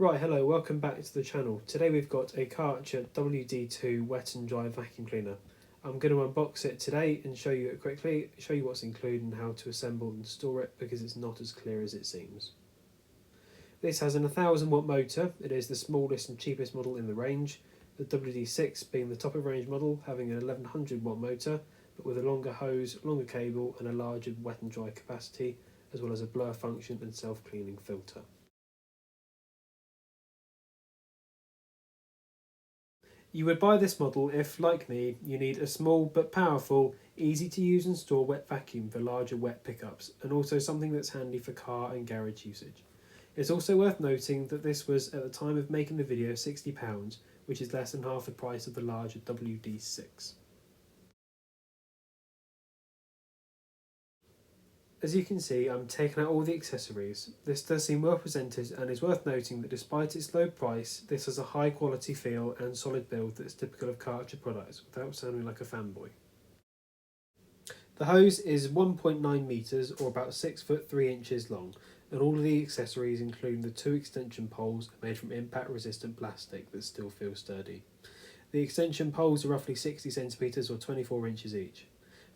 Right, hello, welcome back to the channel. Today we've got a KÄRCHER WD2 wet and dry vacuum cleaner. I'm going to unbox it today and show you it quickly, show you what's included and how to assemble and store it because it's not as clear as it seems. This has an 1000 watt motor. It is the smallest and cheapest model in the range, the WD6 being the top of range model, having an 1100 watt motor but with a longer hose, longer cable and a larger wet and dry capacity, as well as a blur function and self-cleaning filter. You would buy this model if, like me, you need a small but powerful, easy to use and store wet vacuum for larger wet pickups, and also something that's handy for car and garage usage. It's also worth noting that this was, at the time of making the video, £60, which is less than half the price of the larger WD6. As you can see, I'm taking out all the accessories. This does seem well presented and is worth noting that despite its low price, this has a high quality feel and solid build that's typical of KÄRCHER products without sounding like a fanboy. The hose is 1.9 metres or about 6 foot 3 inches long, and all of the accessories including the two extension poles are made from impact resistant plastic that still feels sturdy. The extension poles are roughly 60 centimetres or 24 inches each.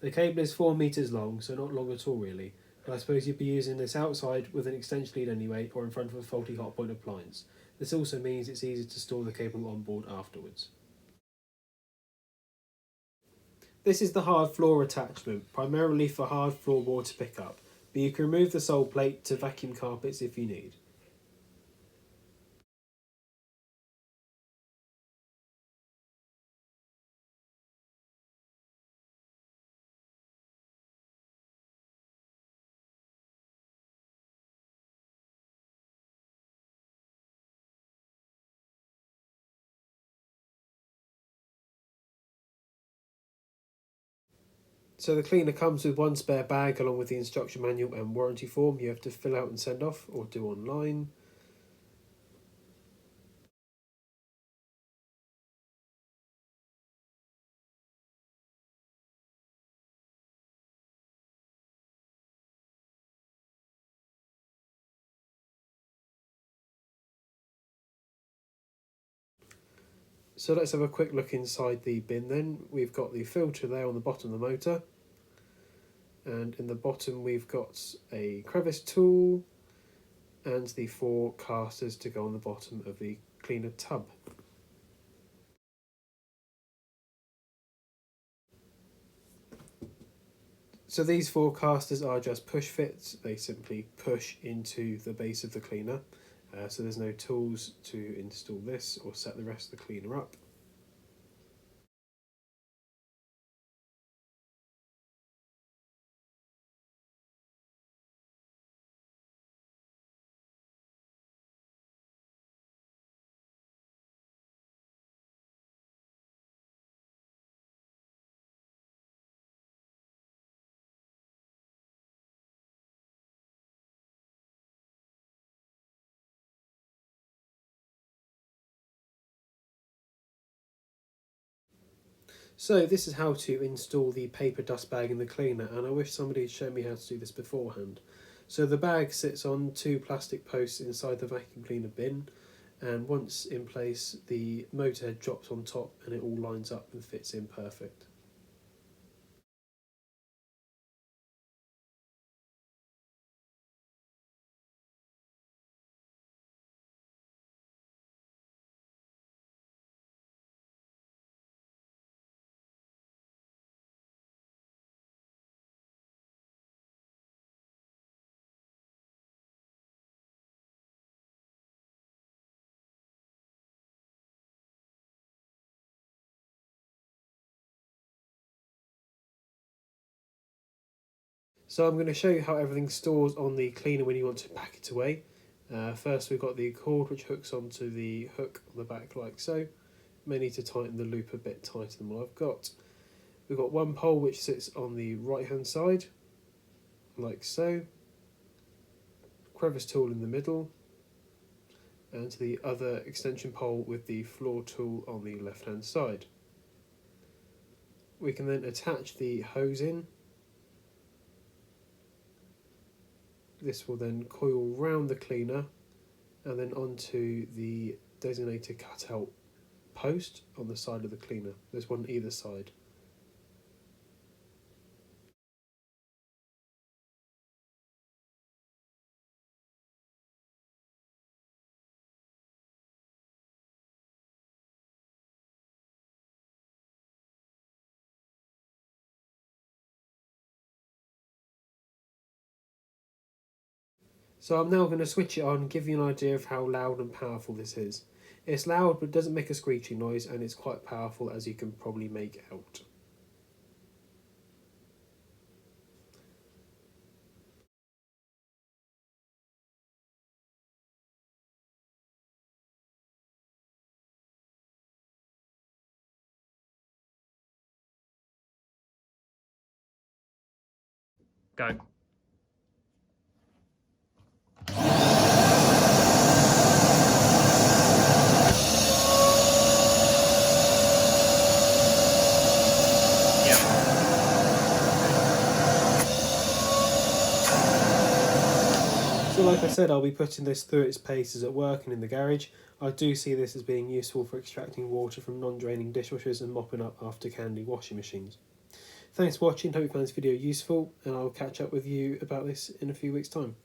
The cable is 4 metres long, so not long at all really, but I suppose you'd be using this outside with an extension lead anyway, or in front of a faulty hotpoint appliance. This also means it's easy to store the cable on board afterwards. This is the hard floor attachment, primarily for hard floor water pickup, but you can remove the sole plate to vacuum carpets if you need. So the cleaner comes with one spare bag along with the instruction manual and warranty form you have to fill out and send off or do online. So let's have a quick look inside the bin then. We've got the filter there on the bottom of the motor, and in the bottom we've got a crevice tool and the 4 casters to go on the bottom of the cleaner tub. So these 4 casters are just push fits. They simply push into the base of the cleaner, so there's no tools to install this or set the rest of the cleaner up. So this is how to install the paper dust bag in the cleaner, and I wish somebody had shown me how to do this beforehand. So the bag sits on 2 plastic posts inside the vacuum cleaner bin, and once in place the motor head drops on top and it all lines up and fits in perfect. So I'm going to show you how everything stores on the cleaner when you want to pack it away. First we've got the cord which hooks onto the hook on the back like so. May need to tighten the loop a bit tighter than what I've got. We've got one pole which sits on the right hand side, like so. Crevice tool in the middle, and the other extension pole with the floor tool on the left hand side. We can then attach the hose in. This will then coil round the cleaner and then onto the designated cutout post on the side of the cleaner. There's one either side. So I'm now going to switch it on, give you an idea of how loud and powerful this is. It's loud but doesn't make a screeching noise, and it's quite powerful, as you can probably make out. Go. Yeah. So like I said, I'll be putting this through its paces at work and in the garage. I do see this as being useful for extracting water from non-draining dishwashers and mopping up after candy washing machines. Thanks for watching, hope you found this video useful, and I'll catch up with you about this in a few weeks' time.